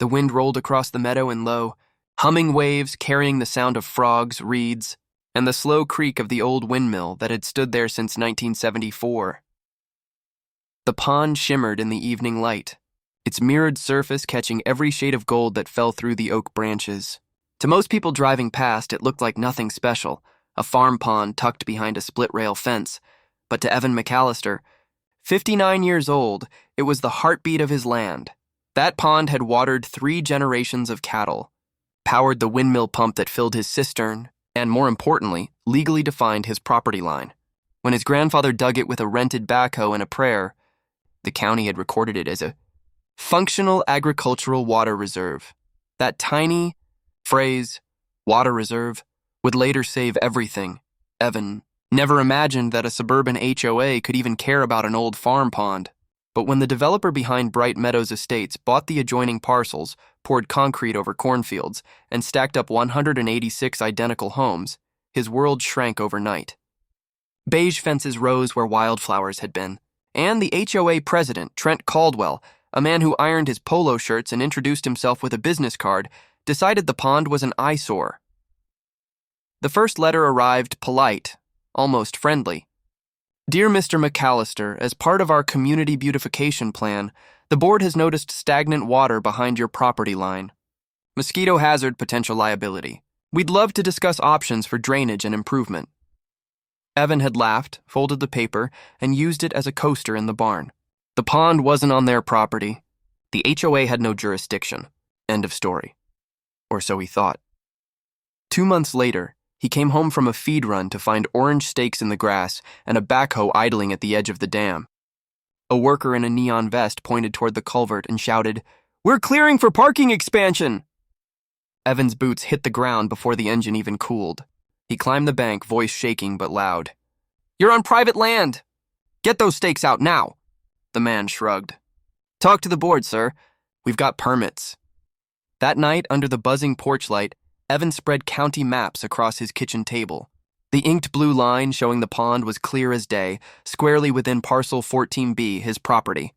The wind rolled across the meadow in low, humming waves carrying the sound of frogs, reeds, and the slow creak of the old windmill that had stood there since 1974. The pond shimmered in the evening light, its mirrored surface catching every shade of gold that fell through the oak branches. To most people driving past, it looked like nothing special, a farm pond tucked behind a split-rail fence. But to Evan McAllister, 59 years old, it was the heartbeat of his land. That pond had watered 3 generations of cattle, powered the windmill pump that filled his cistern, and more importantly, legally defined his property line. When his grandfather dug it with a rented backhoe and a prayer, the county had recorded it as a functional agricultural water reserve. That tiny phrase, water reserve, would later save everything. Evan never imagined that a suburban HOA could even care about an old farm pond. But when the developer behind Bright Meadows Estates bought the adjoining parcels, poured concrete over cornfields, and stacked up 186 identical homes, his world shrank overnight. Beige fences rose where wildflowers had been, and the HOA president, Trent Caldwell, a man who ironed his polo shirts and introduced himself with a business card, decided the pond was an eyesore. The first letter arrived polite, almost friendly. Dear Mr. McAllister, as part of our community beautification plan, the board has noticed stagnant water behind your property line. Mosquito hazard potential liability. We'd love to discuss options for drainage and improvement. Evan had laughed, folded the paper, and used it as a coaster in the barn. The pond wasn't on their property. The HOA had no jurisdiction. End of story. Or so he thought. 2 months later, he came home from a feed run to find orange stakes in the grass and a backhoe idling at the edge of the dam. A worker in a neon vest pointed toward the culvert and shouted, "We're clearing for parking expansion!" Evan's boots hit the ground before the engine even cooled. He climbed the bank, voice shaking but loud. "You're on private land! Get those stakes out now!" The man shrugged. "Talk to the board, sir. We've got permits." That night, under the buzzing porch light, Evan spread county maps across his kitchen table. The inked blue line showing the pond was clear as day, squarely within parcel 14B, his property.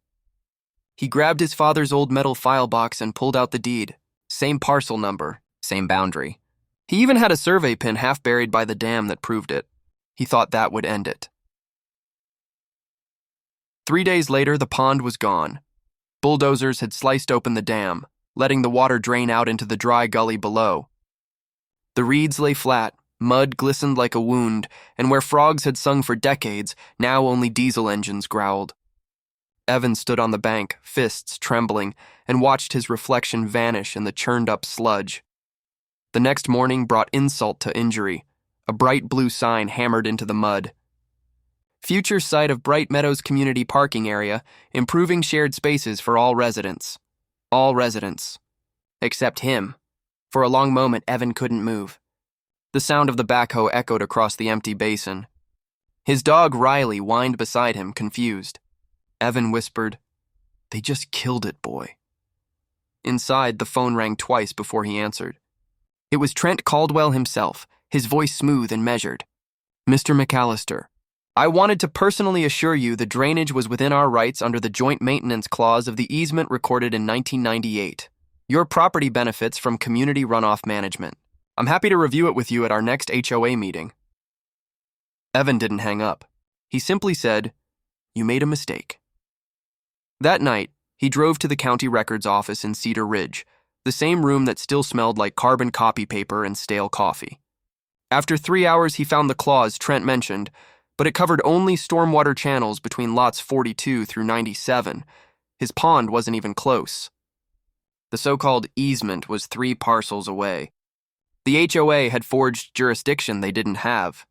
He grabbed his father's old metal file box and pulled out the deed. Same parcel number, same boundary. He even had a survey pin half buried by the dam that proved it. He thought that would end it. 3 days later, the pond was gone. Bulldozers had sliced open the dam, letting the water drain out into the dry gully below. The reeds lay flat, mud glistened like a wound, and where frogs had sung for decades, now only diesel engines growled. Evan stood on the bank, fists trembling, and watched his reflection vanish in the churned-up sludge. The next morning brought insult to injury, a bright blue sign hammered into the mud. Future site of Bright Meadows Community Parking Area, improving shared spaces for all residents. All residents. Except him. For a long moment, Evan couldn't move. The sound of the backhoe echoed across the empty basin. His dog, Riley, whined beside him, confused. Evan whispered, "They just killed it, boy." Inside, the phone rang twice before he answered. It was Trent Caldwell himself, his voice smooth and measured. "Mr. McAllister, I wanted to personally assure you the drainage was within our rights under the joint maintenance clause of the easement recorded in 1998. Your property benefits from community runoff management. I'm happy to review it with you at our next HOA meeting." Evan didn't hang up. He simply said, "You made a mistake." That night, he drove to the county records office in Cedar Ridge, the same room that still smelled like carbon copy paper and stale coffee. After 3 hours, he found the clause Trent mentioned, but it covered only stormwater channels between lots 42 through 97. His pond wasn't even close. The so-called easement was 3 parcels away. The HOA had forged jurisdiction they didn't have.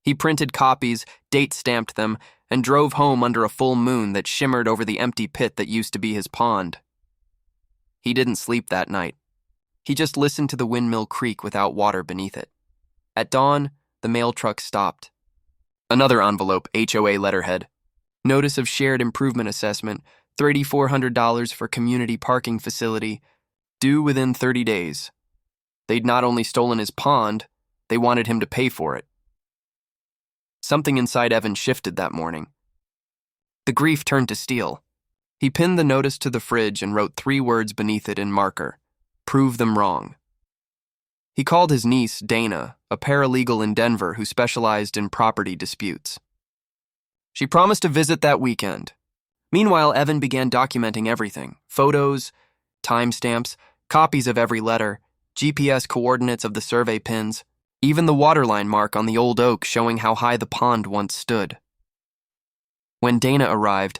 He printed copies, date-stamped them, and drove home under a full moon that shimmered over the empty pit that used to be his pond. He didn't sleep that night. He just listened to the windmill creak without water beneath it. At dawn, the mail truck stopped. Another envelope, HOA letterhead. Notice of shared improvement assessment, $3,400 for community parking facility, due within 30 days. They'd not only stolen his pond, they wanted him to pay for it. Something inside Evan shifted that morning. The grief turned to steel. He pinned the notice to the fridge and wrote 3 words beneath it in marker. prove them wrong. He called his niece, Dana, a paralegal in Denver who specialized in property disputes. She promised to visit that weekend. Meanwhile, Evan began documenting everything: photos, timestamps, copies of every letter, GPS coordinates of the survey pins, even the waterline mark on the old oak showing how high the pond once stood. When Dana arrived,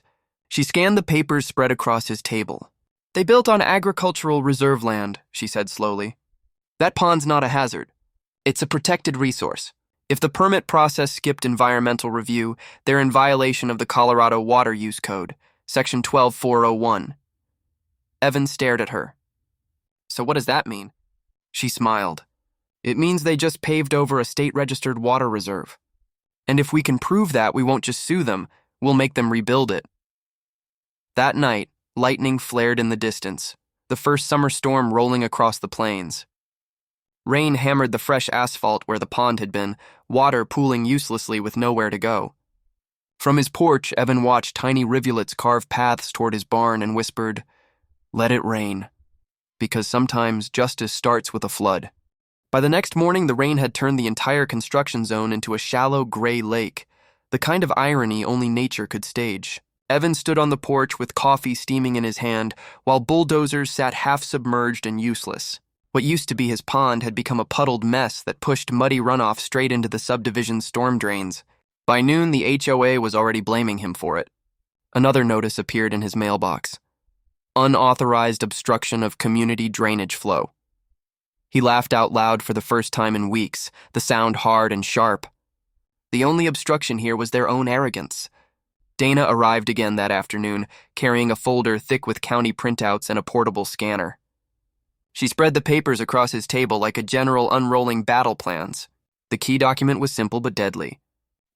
she scanned the papers spread across his table. "They built on agricultural reserve land," she said slowly. "That pond's not a hazard. It's a protected resource. If the permit process skipped environmental review, they're in violation of the Colorado Water Use Code, Section 12401. Evan stared at her. "So what does that mean?" She smiled. "It means they just paved over a state-registered water reserve. And if we can prove that, we won't just sue them, we'll make them rebuild it." That night, lightning flared in the distance, the first summer storm rolling across the plains. Rain hammered the fresh asphalt where the pond had been, water pooling uselessly with nowhere to go. From his porch, Evan watched tiny rivulets carve paths toward his barn and whispered, "Let it rain," because sometimes justice starts with a flood. By the next morning, the rain had turned the entire construction zone into a shallow gray lake, the kind of irony only nature could stage. Evan stood on the porch with coffee steaming in his hand, while bulldozers sat half-submerged and useless. What used to be his pond had become a puddled mess that pushed muddy runoff straight into the subdivision's storm drains. By noon, the HOA was already blaming him for it. Another notice appeared in his mailbox: unauthorized obstruction of community drainage flow. He laughed out loud for the first time in weeks, the sound hard and sharp. The only obstruction here was their own arrogance. Dana arrived again that afternoon, carrying a folder thick with county printouts and a portable scanner. She spread the papers across his table like a general unrolling battle plans. The key document was simple but deadly: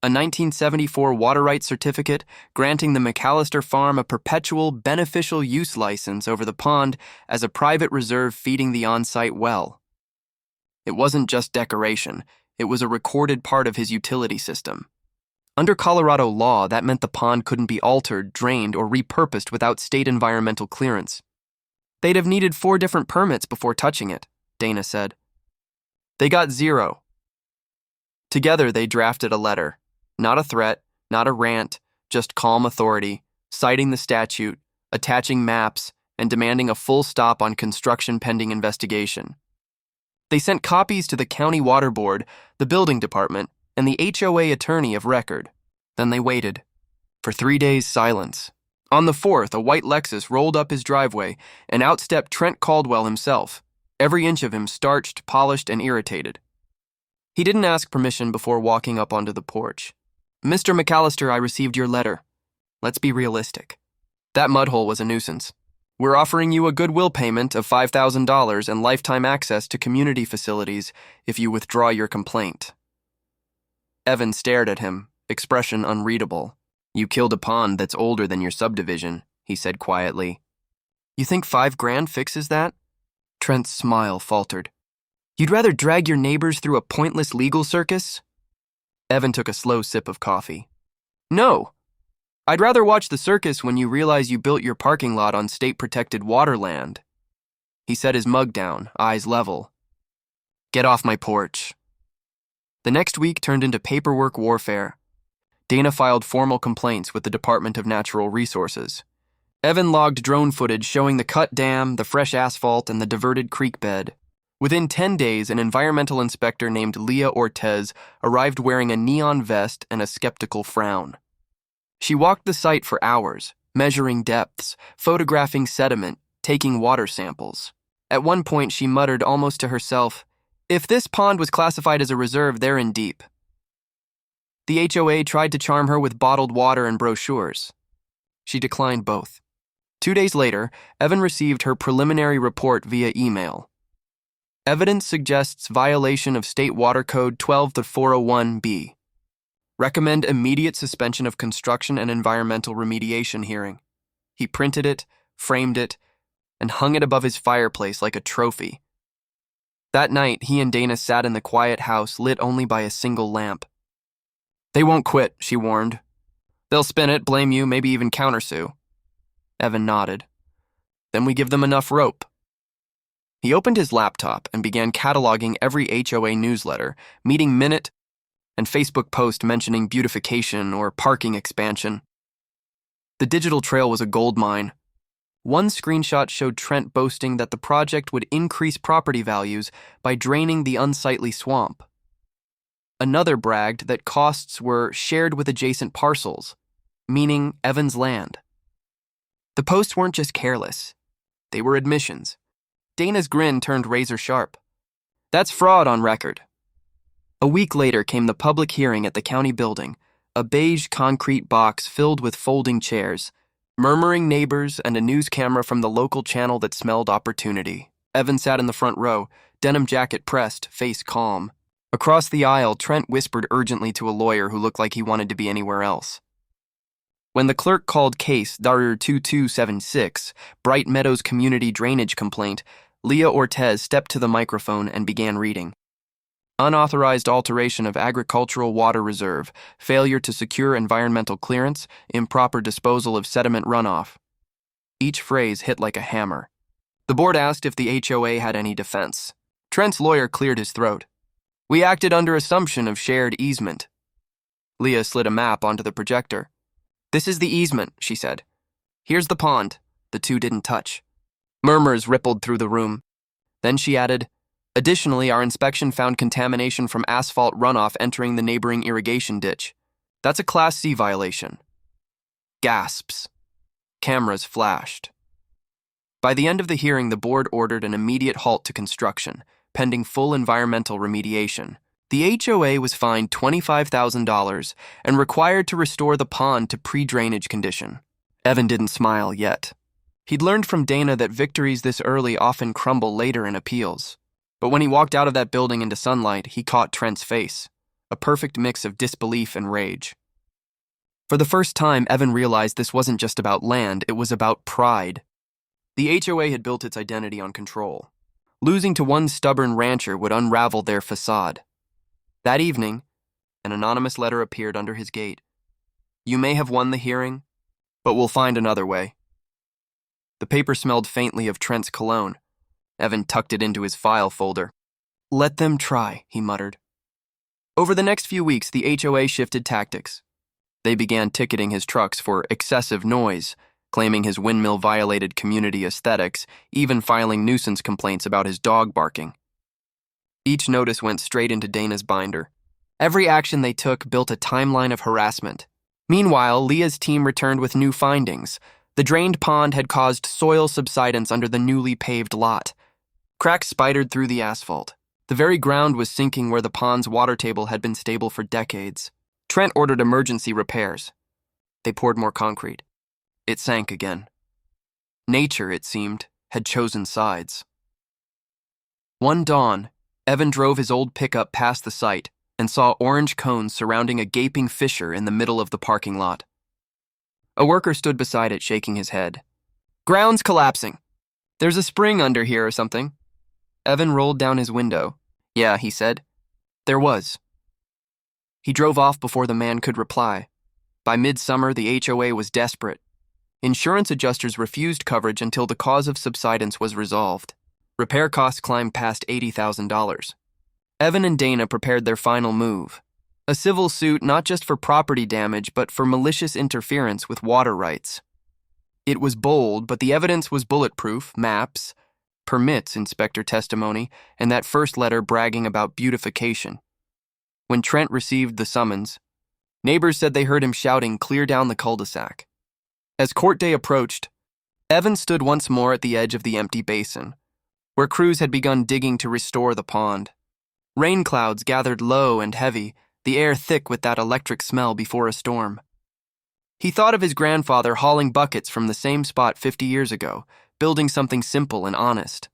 a 1974 water rights certificate granting the McAllister Farm a perpetual beneficial use license over the pond as a private reserve feeding the on-site well. It wasn't just decoration, it was a recorded part of his utility system. Under Colorado law, that meant the pond couldn't be altered, drained, or repurposed without state environmental clearance. "They'd have needed 4 different permits before touching it," Dana said. They got 0. Together, they drafted a letter. Not a threat, not a rant, just calm authority, citing the statute, attaching maps, and demanding a full stop on construction pending investigation. They sent copies to the county water board, the building department, and the HOA attorney of record. Then they waited. For 3 days, silence. On the 4th, a white Lexus rolled up his driveway, and out stepped Trent Caldwell himself, every inch of him starched, polished, and irritated. He didn't ask permission before walking up onto the porch. "Mr. McAllister, I received your letter. Let's be realistic. That mudhole was a nuisance. We're offering you a goodwill payment of $5,000 and lifetime access to community facilities if you withdraw your complaint." Evan stared at him, expression unreadable. "You killed a pond that's older than your subdivision," he said quietly. "You think $5,000 fixes that?" Trent's smile faltered. "You'd rather drag your neighbors through a pointless legal circus?" Evan took a slow sip of coffee. "No. I'd rather watch the circus when you realize you built your parking lot on state-protected waterland." He set his mug down, eyes level. "Get off my porch." The next week turned into paperwork warfare. Dana filed formal complaints with the Department of Natural Resources. Evan logged drone footage showing the cut dam, the fresh asphalt, and the diverted creek bed. Within 10 days, an environmental inspector named Leah Ortez arrived wearing a neon vest and a skeptical frown. She walked the site for hours, measuring depths, photographing sediment, taking water samples. At one point, she muttered almost to herself, "If this pond was classified as a reserve, they're in deep." The HOA tried to charm her with bottled water and brochures. She declined both. 2 days later, Evan received her preliminary report via email. Evidence suggests violation of State Water Code 12401B. Recommend immediate suspension of construction and environmental remediation hearing. He printed it, framed it, and hung it above his fireplace like a trophy. That night, he and Dana sat in the quiet house lit only by a single lamp. "They won't quit," she warned. "They'll spin it, blame you, maybe even countersue." Evan nodded. "Then we give them enough rope." He He opened his laptop and began cataloging every HOA newsletter, meeting minute, and Facebook post mentioning beautification or parking expansion. The digital trail was a goldmine. One screenshot showed Trent boasting that the project would increase property values by draining the unsightly swamp. Another bragged that costs were shared with adjacent parcels, meaning Evan's land. The posts weren't just careless. They were admissions. Dana's grin turned razor sharp. That's fraud on record. A week later came the public hearing at the county building, a beige concrete box filled with folding chairs, murmuring neighbors, and a news camera from the local channel that smelled opportunity. Evan sat in the front row, denim jacket pressed, face calm. Across the aisle, Trent whispered urgently to a lawyer who looked like he wanted to be anywhere else. When the clerk called case Darir 2276, Bright Meadows Community Drainage Complaint, Leah Ortez stepped to the microphone and began reading. Unauthorized alteration of agricultural water reserve, failure to secure environmental clearance, improper disposal of sediment runoff. Each phrase hit like a hammer. The board asked if the HOA had any defense. Trent's lawyer cleared his throat. We acted under assumption of shared easement. Leah slid a map onto the projector. This is the easement, she said. Here's the pond. The two didn't touch. Murmurs rippled through the room. Then she added, additionally, our inspection found contamination from asphalt runoff entering the neighboring irrigation ditch. That's a Class C violation. Gasps. Cameras flashed. By the end of the hearing, the board ordered an immediate halt to construction, pending full environmental remediation. The HOA was fined $25,000 and required to restore the pond to pre-drainage condition. Evan didn't smile yet. He'd learned from Dana that victories this early often crumble later in appeals. But when he walked out of that building into sunlight, he caught Trent's face, a perfect mix of disbelief and rage. For the first time, Evan realized this wasn't just about land, it was about pride. The HOA had built its identity on control. Losing to one stubborn rancher would unravel their facade. That evening, an anonymous letter appeared under his gate. You may have won the hearing, but we'll find another way. The paper smelled faintly of Trent's cologne. Evan tucked it into his file folder. Let them try, he muttered. Over the next few weeks, the HOA shifted tactics. They began ticketing his trucks for excessive noise, claiming his windmill violated community aesthetics, even filing nuisance complaints about his dog barking. Each notice went straight into Dana's binder. Every action they took built a timeline of harassment. Meanwhile, Leah's team returned with new findings. The drained pond had caused soil subsidence under the newly paved lot. Cracks spidered through the asphalt. The very ground was sinking where the pond's water table had been stable for decades. Trent ordered emergency repairs. They poured more concrete. It sank again. Nature, it seemed, had chosen sides. One dawn, Evan drove his old pickup past the site and saw orange cones surrounding a gaping fissure in the middle of the parking lot. A worker stood beside it, shaking his head. Ground's collapsing. There's a spring under here or something. Evan rolled down his window. Yeah, he said. There was. He drove off before the man could reply. By midsummer, the HOA was desperate. Insurance adjusters refused coverage until the cause of subsidence was resolved. Repair costs climbed past $80,000. Evan and Dana prepared their final move. A civil suit not just for property damage, but for malicious interference with water rights. It was bold, but the evidence was bulletproof: maps, permits, inspector testimony, and that first letter bragging about beautification. When Trent received the summons, neighbors said they heard him shouting, "Clear down the cul-de-sac." As court day approached, Evan stood once more at the edge of the empty basin, where crews had begun digging to restore the pond. Rain clouds gathered low and heavy, the air thick with that electric smell before a storm. He thought of his grandfather hauling buckets from the same spot 50 years ago, building something simple and honest.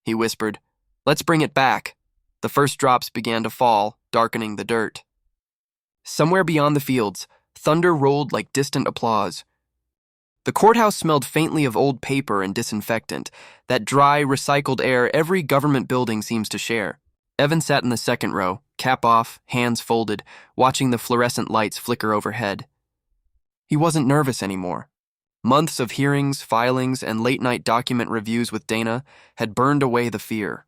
He whispered, "Let's bring it back." The first drops began to fall, darkening the dirt. Somewhere beyond the fields, thunder rolled like distant applause. The courthouse smelled faintly of old paper and disinfectant, that dry, recycled air every government building seems to share. Evan sat in the second row, cap off, hands folded, watching the fluorescent lights flicker overhead. He wasn't nervous anymore. Months of hearings, filings, and late-night document reviews with Dana had burned away the fear.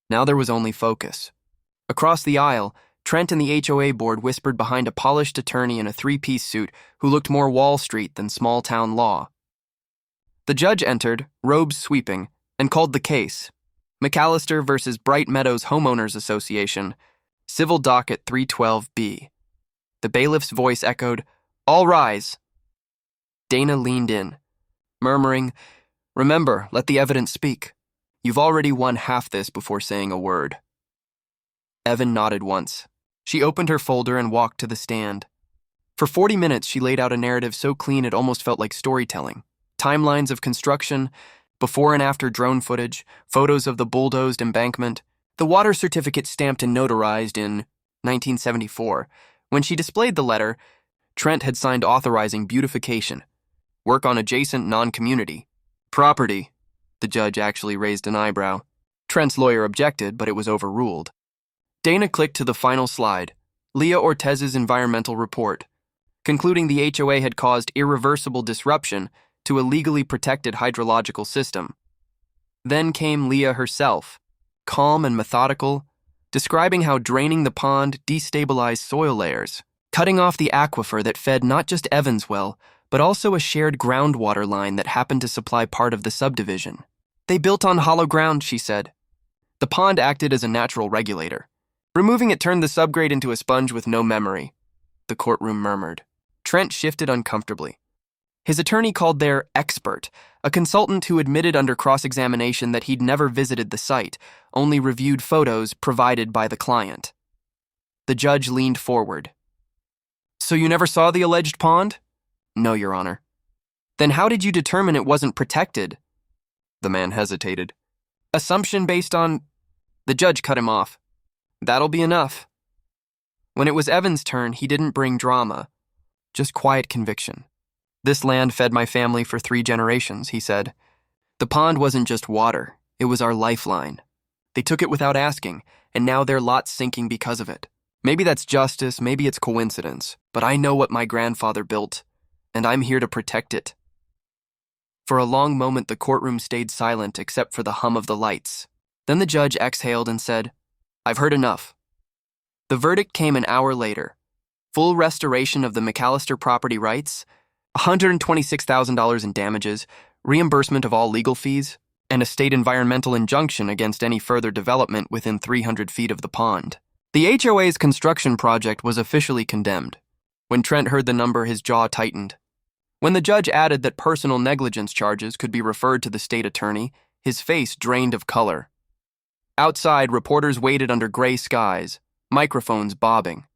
Now there was only focus. Across the aisle, Trent and the HOA board whispered behind a polished attorney in a three-piece suit who looked more Wall Street than small-town law. The judge entered, robes sweeping, and called the case. McAllister versus Bright Meadows Homeowners Association, Civil Docket 312B. The bailiff's voice echoed, "All rise." Dana leaned in, murmuring, "Remember, let the evidence speak. You've already won half this before saying a word." Evan nodded once. She opened her folder and walked to the stand. For 40 minutes, she laid out a narrative so clean it almost felt like storytelling. Timelines of construction, before and after drone footage, photos of the bulldozed embankment, the water certificate stamped and notarized in 1974. When she displayed the letter, Trent had signed authorizing beautification, work on adjacent non-community property. The judge actually raised an eyebrow. Trent's lawyer objected, but it was overruled. Dana clicked to the final slide, Leah Ortez's environmental report, concluding the HOA had caused irreversible disruption to a legally protected hydrological system. Then came Leah herself, calm and methodical, describing how draining the pond destabilized soil layers, cutting off the aquifer that fed not just Evan's well, but also a shared groundwater line that happened to supply part of the subdivision. "They built on hollow ground," she said. "The pond acted as a natural regulator. Removing it turned the subgrade into a sponge with no memory," the courtroom murmured. Trent shifted uncomfortably. His attorney called their expert, a consultant who admitted under cross-examination that he'd never visited the site, only reviewed photos provided by the client. The judge leaned forward. "So you never saw the alleged pond?" "No, Your Honor." "Then how did you determine it wasn't protected?" The man hesitated. "Assumption based on..." The judge cut him off. "That'll be enough." When it was Evan's turn, he didn't bring drama, just quiet conviction. "This land fed my family for 3 generations," he said. "The pond wasn't just water, it was our lifeline. They took it without asking, and now their lot's sinking because of it. Maybe that's justice, maybe it's coincidence, but I know what my grandfather built, and I'm here to protect it." For a long moment, the courtroom stayed silent except for the hum of the lights. Then the judge exhaled and said, "I've heard enough." The verdict came an hour later. Full restoration of the McAllister property rights, $126,000 in damages, reimbursement of all legal fees, and a state environmental injunction against any further development within 300 feet of the pond. The HOA's construction project was officially condemned. When Trent heard the number, his jaw tightened. When the judge added that personal negligence charges could be referred to the state attorney, his face drained of color. Outside, reporters waited under gray skies, microphones bobbing.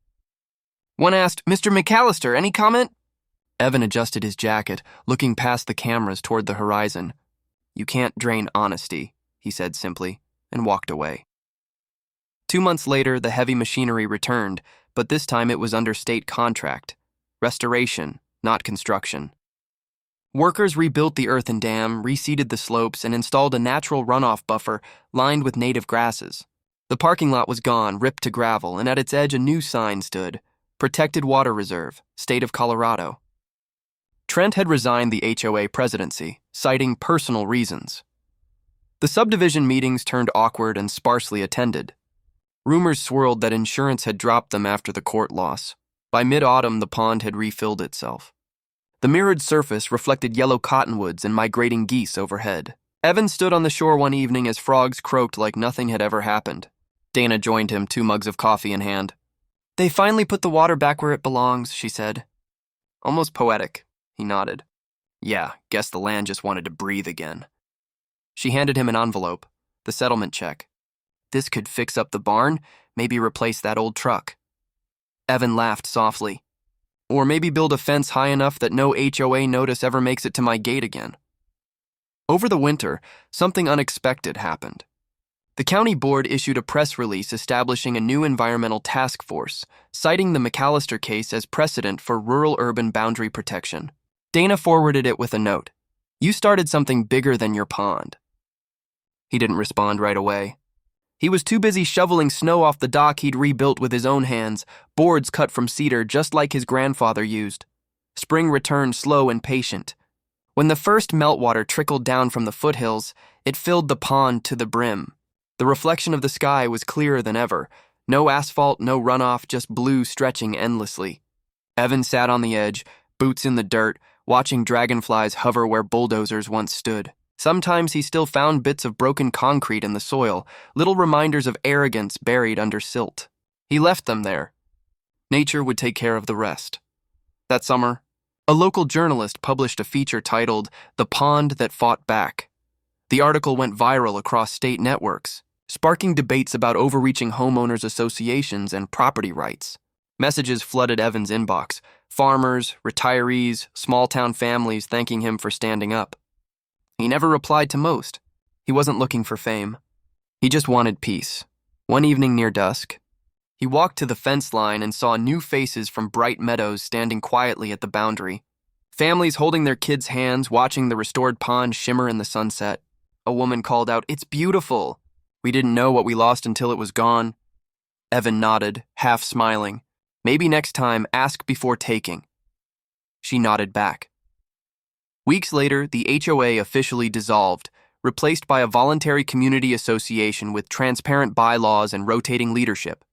One asked, "Mr. McAllister, any comment?" Evan adjusted his jacket, looking past the cameras toward the horizon. "You can't drain honesty," he said simply, and walked away. 2 months later, the heavy machinery returned, but this time it was under state contract. Restoration, not construction. Workers rebuilt the earthen dam, reseeded the slopes, and installed a natural runoff buffer lined with native grasses. The parking lot was gone, ripped to gravel, and at its edge a new sign stood, Protected Water Reserve, State of Colorado. Trent had resigned the HOA presidency, citing personal reasons. The subdivision meetings turned awkward and sparsely attended. Rumors swirled that insurance had dropped them after the court loss. By mid-autumn, the pond had refilled itself. The mirrored surface reflected yellow cottonwoods and migrating geese overhead. Evan stood on the shore one evening as frogs croaked like nothing had ever happened. Dana joined him, 2 mugs of coffee in hand. "They finally put the water back where it belongs," she said. "Almost poetic," he nodded. "Yeah, guess the land just wanted to breathe again." She handed him an envelope, the settlement check. "This could fix up the barn, maybe replace that old truck." Evan laughed softly. "Or maybe build a fence high enough that no HOA notice ever makes it to my gate again." Over the winter, something unexpected happened. The county board issued a press release establishing a new environmental task force, citing the McAllister case as precedent for rural-urban boundary protection. Dana forwarded it with a note. "You started something bigger than your pond." He didn't respond right away. He was too busy shoveling snow off the dock he'd rebuilt with his own hands, boards cut from cedar just like his grandfather used. Spring returned slow and patient, When the first meltwater trickled down from the foothills, it filled the pond to the brim. The reflection of the sky was clearer than ever. No asphalt, no runoff, just blue stretching endlessly. Evan sat on the edge, boots in the dirt, watching dragonflies hover where bulldozers once stood. Sometimes he still found bits of broken concrete in the soil, little reminders of arrogance buried under silt. He left them there. Nature would take care of the rest. That summer, a local journalist published a feature titled "The Pond That Fought Back." The article went viral across state networks, sparking debates about overreaching homeowners associations and property rights. Messages flooded Evan's inbox. Farmers, retirees, small-town families thanking him for standing up. He never replied to most. He wasn't looking for fame. He just wanted peace. One evening near dusk, he walked to the fence line and saw new faces from Bright Meadows standing quietly at the boundary. Families holding their kids' hands, watching the restored pond shimmer in the sunset. A woman called out, "It's beautiful. We didn't know what we lost until it was gone." Evan nodded, half smiling. "Maybe next time, ask before taking." She nodded back. Weeks later, the HOA officially dissolved, replaced by a voluntary community association with transparent bylaws and rotating leadership.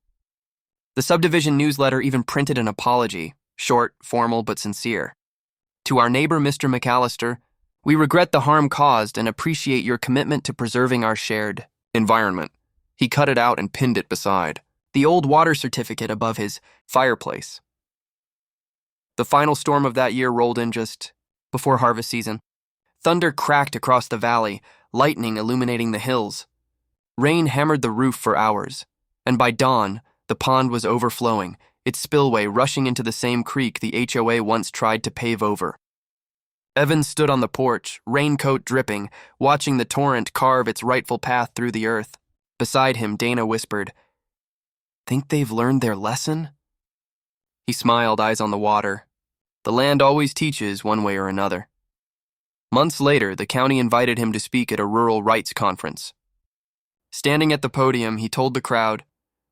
The subdivision newsletter even printed an apology, short, formal, but sincere. "To our neighbor, Mr. McAllister, we regret the harm caused and appreciate your commitment to preserving our shared environment." He cut it out and pinned it beside the old water certificate above his fireplace. The final storm of that year rolled in just before harvest season. Thunder cracked across the valley, lightning illuminating the hills. Rain hammered the roof for hours, and by dawn, the pond was overflowing, its spillway rushing into the same creek the HOA once tried to pave over. Evan stood on the porch, raincoat dripping, watching the torrent carve its rightful path through the earth. Beside him, Dana whispered, "Think they've learned their lesson?" He smiled, eyes on the water. The land always teaches one way or another. Months later, the county invited him to speak at a rural rights conference. Standing at the podium, he told the crowd,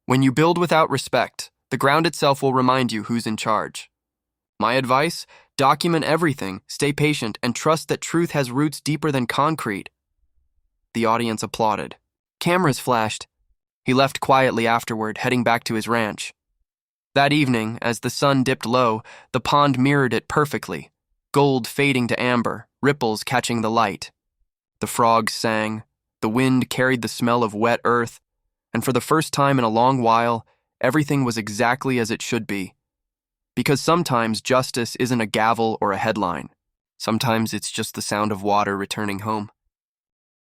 "When you build without respect, the ground itself will remind you who's in charge. My advice? Document everything, stay patient, and trust that truth has roots deeper than concrete." The audience applauded. Cameras flashed. He left quietly afterward, heading back to his ranch. That evening, as the sun dipped low, the pond mirrored it perfectly, gold fading to amber, ripples catching the light. The frogs sang, the wind carried the smell of wet earth, and for the first time in a long while, everything was exactly as it should be. Because sometimes justice isn't a gavel or a headline. Sometimes it's just the sound of water returning home.